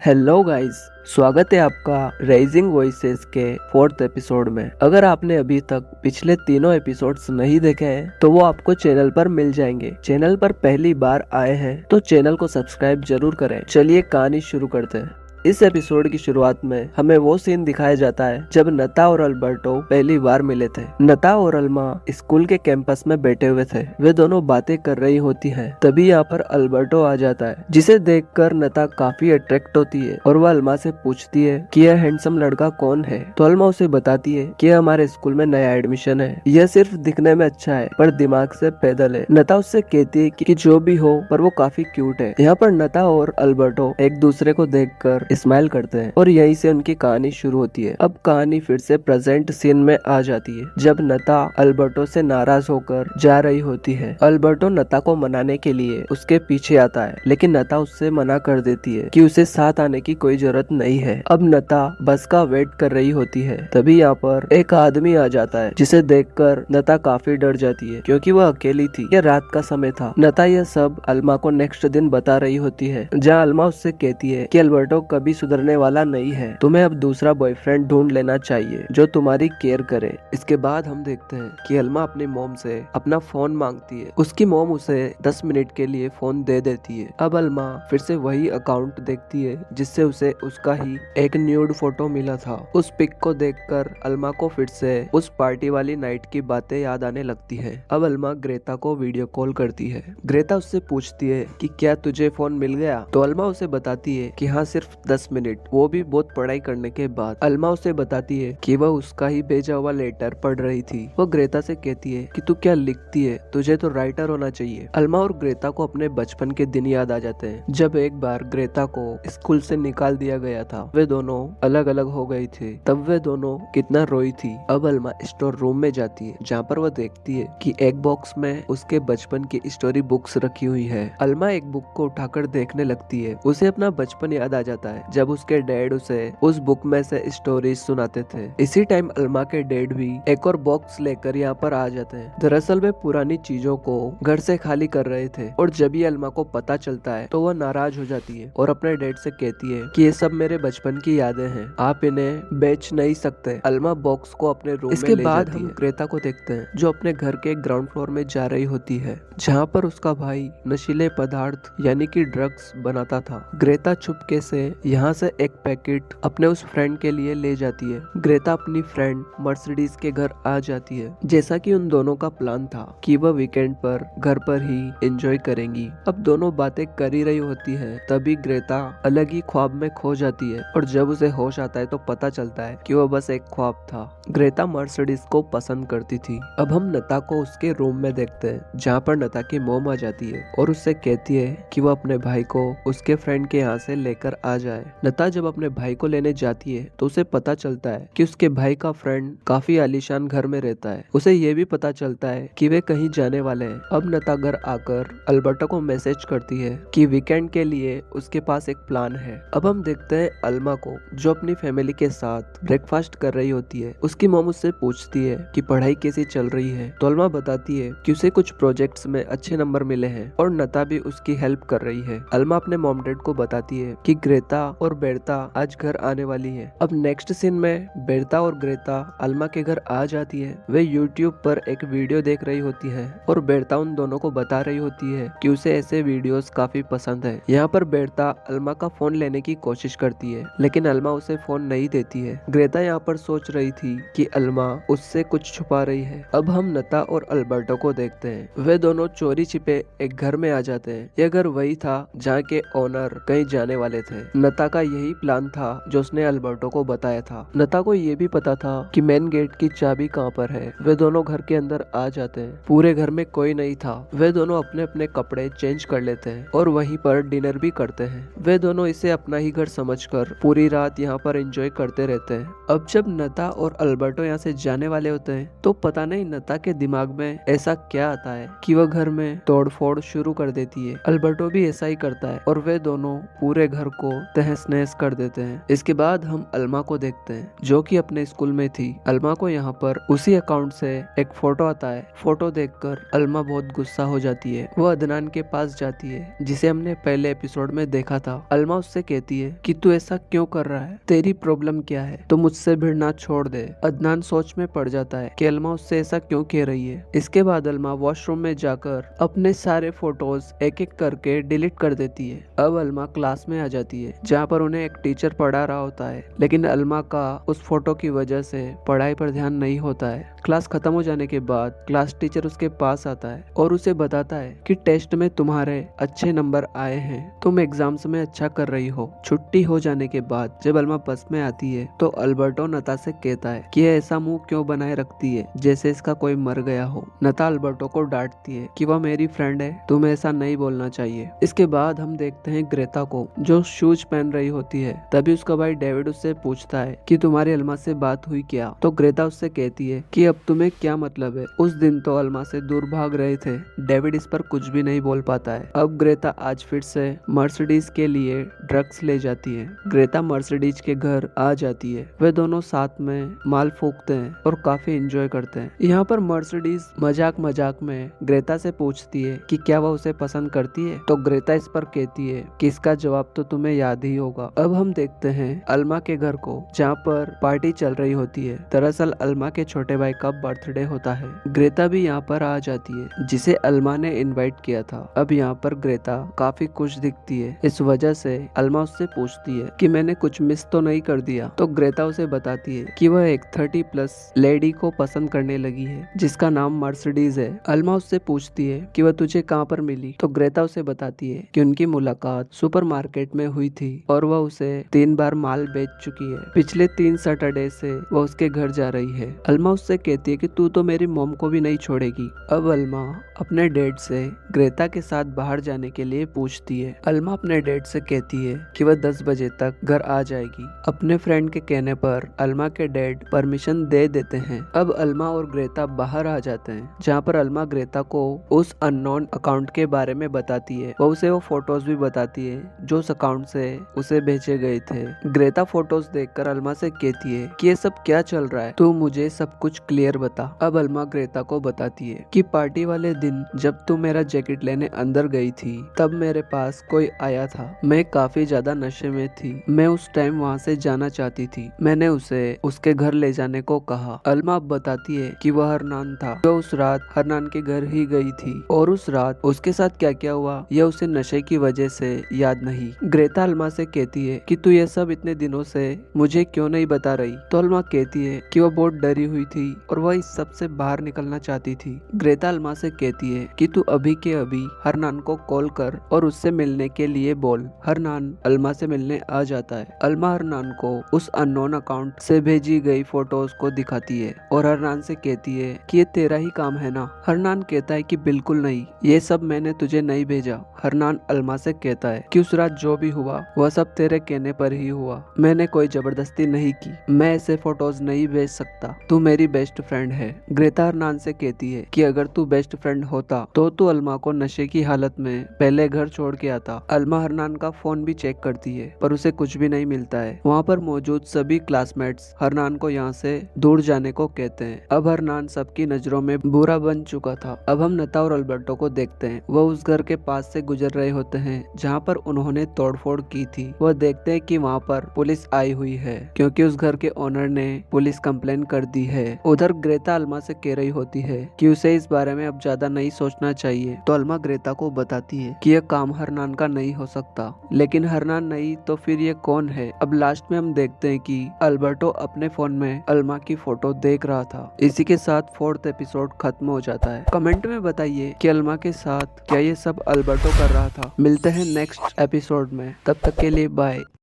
Hello guys, स्वागत है आपका राइजिंग वॉइसेस के 4th एपिसोड में। अगर आपने अभी तक पिछले तीनों एपिसोड्स नहीं देखे हैं तो वो आपको चैनल पर मिल जाएंगे। चैनल पर पहली बार आए हैं तो चैनल को सब्सक्राइब जरूर करें। चलिए कहानी शुरू करते हैं। इस एपिसोड की शुरुआत में हमें वो सीन दिखाया जाता है जब नता और अल्बर्टो पहली बार मिले थे। नता और अल्मा स्कूल के कैंपस में बैठे हुए थे। वे दोनों बातें कर रही होती हैं। तभी यहाँ पर अल्बर्टो आ जाता है, जिसे देखकर नता काफी अट्रैक्ट होती है और वह अल्मा से पूछती है कि यह हैंडसम लड़का कौन है। तो अल्मा उसे बताती है कि हमारे स्कूल में नया एडमिशन है। यह सिर्फ दिखने में अच्छा है पर दिमाग से पैदल है। नता उससे कहती है कि जो भी हो पर वो काफी क्यूट है। यहाँ पर नता और अल्बर्टो एक दूसरे को देखकर स्माइल करते हैं और यहीं से उनकी कहानी शुरू होती है। अब कहानी फिर से प्रेजेंट सीन में आ जाती है जब नता अल्बर्टो से नाराज होकर जा रही होती है। अल्बर्टो नता को मनाने के लिए उसके पीछे आता है, लेकिन नता उससे मना कर देती है कि उसे साथ आने की कोई जरूरत नहीं है। अब नता बस का वेट कर रही होती है। तभी यहाँ पर एक आदमी आ जाता है, जिसे देखकर नता काफी डर जाती है क्योंकि वह अकेली थी। यह रात का समय था। नता यह सब अल्मा को नेक्स्ट दिन बता रही होती है, जहाँ अल्मा उससे कहती है कि अल्बर्टो कभी सुधरने वाला नहीं है। तुम्हें अब दूसरा बॉयफ्रेंड ढूंढ लेना चाहिए जो तुम्हारी केयर करे। इसके बाद हम देखते हैं कि अल्मा अपनी मॉम से अपना फोन मांगती है। उसकी मॉम उसे 10 मिनट के लिए फोन दे देती है। अब अल्मा फिर से वही अकाउंट देखती है जिससे उसे उसका ही एक न्यूड फोटो मिला था। उस पिक को देखकर अल्मा को फिर से उस पार्टी वाली नाइट की बातें याद आने लगती है। अब अल्मा ग्रेता को वीडियो कॉल करती है। ग्रेता उससे पूछती है कि क्या तुझे फोन मिल गया। तो अल्मा उसे बताती है कि हाँ, सिर्फ 10 मिनट, वो भी बहुत पढ़ाई करने के बाद। अल्मा उसे बताती है कि वह उसका ही भेजा हुआ लेटर पढ़ रही थी। वो ग्रेता से कहती है कि तू क्या लिखती है, तुझे तो राइटर होना चाहिए। अल्मा और ग्रेता को अपने बचपन के दिन याद आ जाते हैं जब एक बार ग्रेता को स्कूल से निकाल दिया गया था। वे दोनों अलग अलग हो गई थे, तब वे दोनों कितना रोई थी। अब अल्मा स्टोर रूम में जाती है जहाँ पर वह देखती है कि एक बॉक्स में उसके बचपन की स्टोरी बुक्स रखी हुई है। अल्मा एक बुक को उठाकर देखने लगती है। उसे अपना बचपन याद आ जाता है जब उसके डैड उसे उस बुक में से स्टोरीज सुनाते थे। इसी टाइम अल्मा के डैड भी एक और बॉक्स लेकर यहाँ पर आ जाते हैं। दरअसल वे पुरानी चीजों को घर से खाली कर रहे थे और जब ये अल्मा को पता चलता है तो वह नाराज हो जाती है और अपने डैड से कहती है कि ये सब मेरे बचपन की यादें हैं, आप इन्हें बेच नहीं सकते। अल्मा बॉक्स को अपने रूम में ले जाती है। हम ग्रेता को देखते हैं जो अपने घर के ग्राउंड फ्लोर में जा रही होती है, जहाँ पर उसका भाई नशीले पदार्थ यानी कि ड्रग्स बनाता था। ग्रेता चुपके से यहाँ से एक पैकेट अपने उस फ्रेंड के लिए ले जाती है। ग्रेता अपनी फ्रेंड मर्सिडीज के घर आ जाती है, जैसा कि उन दोनों का प्लान था कि वह वीकेंड पर घर पर ही एंजॉय करेंगी। अब दोनों बातें कर ही रही होती है, तभी ग्रेता अलग ही ख्वाब में खो जाती है और जब उसे होश आता है तो पता चलता है कि वह बस एक ख्वाब था। ग्रेता मर्सिडीज को पसंद करती थी। अब हम नता को उसके रूम में देखते हैं, जहाँ पर नता की मॉम आ जाती है और उससे कहती है कि वह अपने भाई को उसके फ्रेंड के यहाँ से लेकर आ जाए। नता जब अपने भाई को लेने जाती है तो उसे पता चलता है कि उसके भाई का फ्रेंड काफी आलीशान घर में रहता है। उसे ये भी पता चलता है कि वे कहीं जाने वाले हैं। अब नता घर आकर अल्बर्टो को मैसेज करती है कि वीकेंड के लिए उसके पास एक प्लान है। अब हम देखते हैं अल्मा को जो अपनी फैमिली के साथ ब्रेकफास्ट कर रही होती है। उसकी मॉम उससे पूछती है कि पढ़ाई कैसी चल रही है। तो अल्मा बताती है कि उसे कुछ प्रोजेक्ट्स में अच्छे नंबर मिले हैं और नता भी उसकी हेल्प कर रही है। अल्मा अपने मॉम डैड को बताती है कि ग्रेता और बेरता आज घर आने वाली है। अब नेक्स्ट सीन में बेरता और ग्रेता अल्मा के घर आ जाती है। वे यूट्यूब पर एक वीडियो देख रही होती है और बेरता उन दोनों को बता रही होती है कि उसे ऐसे वीडियोस काफी पसंद है। यहाँ पर बेरता अल्मा का फोन लेने की कोशिश करती है, लेकिन अल्मा उसे फोन नहीं देती है। ग्रेता यहाँ पर सोच रही थी कि अल्मा उससे कुछ छुपा रही है। अब हम नता और अल्बर्टो को देखते हैं। वे दोनों चोरी छिपे एक घर में आ जाते हैं। यह घर वही था जहाँ के ओनर कहीं जाने वाले थे। नता का यही प्लान था जो उसने अल्बर्टो को बताया था। नता को ये भी पता था कि मेन गेट की चाबी कहाँ पर है। वे दोनों घर के अंदर आ जाते हैं। पूरे घर में कोई नहीं था। वे दोनों अपने अपने कपड़े चेंज कर लेते हैं और वहीं पर डिनर भी करते हैं। वे दोनों इसे अपना ही घर समझकर पूरी रात यहाँ पर एंजॉय करते रहते हैं। अब जब नता और अल्बर्टो यहाँ से जाने वाले होते हैं तो पता नहीं नता के दिमाग में ऐसा क्या आता है कि वह घर में तोड़फोड़ शुरू कर देती है। अल्बर्टो भी ऐसा ही करता है और वे दोनों पूरे घर को तहस नहस कर देते हैं। इसके बाद हम अल्मा को देखते हैं जो कि अपने स्कूल में थी। अल्मा को यहाँ पर उसी अकाउंट से एक फोटो आता है। फोटो देखकर अल्मा बहुत गुस्सा हो जाती है। वो अदनान के पास जाती है जिसे हमने पहले एपिसोड में देखा था। अल्मा उससे कहती है कि तू ऐसा क्यों कर रहा है, तेरी प्रॉब्लम क्या है, तो मुझसे भिड़ना छोड़ दे। अदनान सोच में पड़ जाता है कि अल्मा उससे ऐसा क्यों कह रही है। इसके बाद अल्मा वॉशरूम में जाकर अपने सारे फोटोज एक एक करके डिलीट कर देती है। अब अल्मा क्लास में आ जाती है जहाँ पर उन्हें एक टीचर पढ़ा रहा होता है, लेकिन अल्मा का उस फोटो की वजह से पढ़ाई पर ध्यान नहीं होता है। क्लास खत्म हो जाने के बाद क्लास टीचर उसके पास आता है और उसे बताता है कि टेस्ट में तुम्हारे अच्छे नंबर आए हैं, तुम एग्जाम्स में अच्छा कर रही हो। छुट्टी हो जाने के बाद जब अल्मा बस में आती है तो अल्बर्टो नता से कहता है कि यह ऐसा मुंह क्यों बनाए रखती है जैसे इसका कोई मर गया हो। नता अल्बर्टो को डांटती है कि वह मेरी फ्रेंड है, तुम्हें ऐसा नहीं बोलना चाहिए। इसके बाद हम देखते हैं ग्रेता को जो शूज पहन रही होती है। तभी उसका भाई डेविड उससे पूछता है कि तुम्हारी अल्मा से बात हुई क्या। तो ग्रेता उससे कहती है कि अब तुम्हें क्या मतलब है, उस दिन तो अल्मा से दूर भाग रहे थे। डेविड इस पर कुछ भी नहीं बोल पाता है। अब ग्रेता आज फिर से मर्सिडीज के लिए ड्रग्स ले जाती है। ग्रेता मर्सिडीज के घर आ जाती है। वे दोनों साथ में माल फूकते हैं और काफी एंजॉय करते हैं। यहाँ पर मर्सिडीज मजाक मजाक में ग्रेता से पूछती है कि क्या वह उसे पसंद करती है। तो ग्रेता इस पर कहती है कि इसका जवाब तो तुम्हें याद ही होगा। अब हम देखते हैं अल्मा के घर को जहाँ पर पार्टी चल रही होती है। दरअसल अल्मा के छोटे भाई का बर्थडे होता है। ग्रेता भी यहाँ पर आ जाती है जिसे अल्मा ने इनवाइट किया था। अब यहाँ पर ग्रेता काफी खुश दिखती है। इस वजह से अल्मा उससे पूछती है कि मैंने कुछ मिस तो नहीं कर दिया। तो ग्रेता उसे बताती है कि वह एक 30+ लेडी को पसंद करने लगी है जिसका नाम मर्सिडीज है। अल्मा उससे पूछती है कि वह तुझे कहाँ पर मिली। तो ग्रेता उसे बताती है कि उनकी मुलाकात सुपरमार्केट में हुई थी और वह उसे 3 बार माल बेच चुकी है। पिछले 3 सैटरडे से वह उसके घर जा रही है। अल्मा उससे कहती है कि तू तो मेरी मॉम को भी नहीं छोड़ेगी। अब अल्मा अपने डैड से ग्रेता के साथ बाहर जाने के लिए पूछती है। अल्मा अपने डैड से कहती है कि वह 10 बजे तक घर आ जाएगी। अपने फ्रेंड के कहने पर अल्मा के डैड परमिशन दे देते हैं। अब अल्मा और ग्रेता बाहर आ जाते हैं जहाँ पर अल्मा ग्रेता को उस अननोन अकाउंट के बारे में बताती है। वह उसे वो फोटोज भी बताती है जो उस अकाउंट से उसे भेजे गए थे। ग्रेता फोटोज देखकर अल्मा से कहती है कि ये सब क्या चल रहा है, तू मुझे सब कुछ क्लियर बता। अब अल्मा ग्रेता को बताती है कि पार्टी वाले दिन जब तू मेरा जैकेट लेने अंदर गई थी तब मेरे पास कोई आया था। मैं काफी ज्यादा नशे में थी। मैं उस टाइम वहाँ से जाना चाहती थी। मैंने उसे उसके घर ले जाने को कहा। अल्मा अब बताती है कि वह हरनान था जो उस रात हरनान के घर ही गई थी और उस रात उसके साथ क्या क्या हुआ यह उसे नशे की वजह से याद नहीं। ग्रेता अल्मा से कहती है कि तू ये सब इतने दिनों से मुझे क्यों नहीं बता रही। तो अल्मा कहती है कि वह बहुत डरी हुई थी और वह इस सब से बाहर निकलना चाहती थी। ग्रेता अल्मा से कहती है कि तू अभी के अभी हरनान को कॉल कर और उससे मिलने के लिए बोल। हरनान अल्मा से मिलने आ जाता है। अल्मा हरनान को उस अननोन अकाउंट से भेजी गई फोटोज को दिखाती है और हरनान से कहती है कि ये तेरा ही काम है ना। हरनान कहता है कि बिल्कुल नहीं, ये सब मैंने तुझे नहीं भेजा। हरनान अल्मा से कहता है कि उस रात जो भी हुआ वह सब तेरे कहने पर ही हुआ, मैंने कोई जबरदस्ती नहीं की। मैं ऐसे फोटोज नहीं भेज सकता, तू मेरी बेस्ट फ्रेंड है। ग्रेता हरनान से कहती है कि अगर तू बेस्ट फ्रेंड होता तो तू अल्मा को नशे की हालत में पहले घर छोड़ के आता। अल्मा हरनान का फोन भी चेक करती है पर उसे कुछ भी नहीं मिलता है। वहाँ पर मौजूद सभी क्लासमेट्स हरनान को यहाँ से दूर जाने को कहते हैं। अब हरनान सबकी नजरों में बुरा बन चुका था। अब हम नता और अल्बर्टो को देखते हैं। वह उस घर के पास से गुजर रहे होते हैं जहाँ पर उन्होंने तोड़फोड़ की थी। वह देखते हैं कि वहाँ पर पुलिस आई हुई है क्योंकि उस घर के ओनर ने पुलिस कंप्लेन कर दी है। उधर ग्रेता अल्मा से कह रही होती है कि उसे इस बारे में अब ज्यादा नहीं सोचना चाहिए। तो अल्मा ग्रेता को बताती है कि यह काम हरनान का नहीं हो सकता। लेकिन हरनान नहीं तो फिर ये कौन है। अब लास्ट में हम देखते हैं कि अल्बर्टो अपने फोन में अल्मा की फोटो देख रहा था। इसी के साथ 4th एपिसोड खत्म हो जाता है। कमेंट में बताइए कि अल्मा के साथ क्या ये सब अल्बर्टो कर रहा था। मिलते हैं नेक्स्ट एपिसोड में, तब तक के लिए बाय।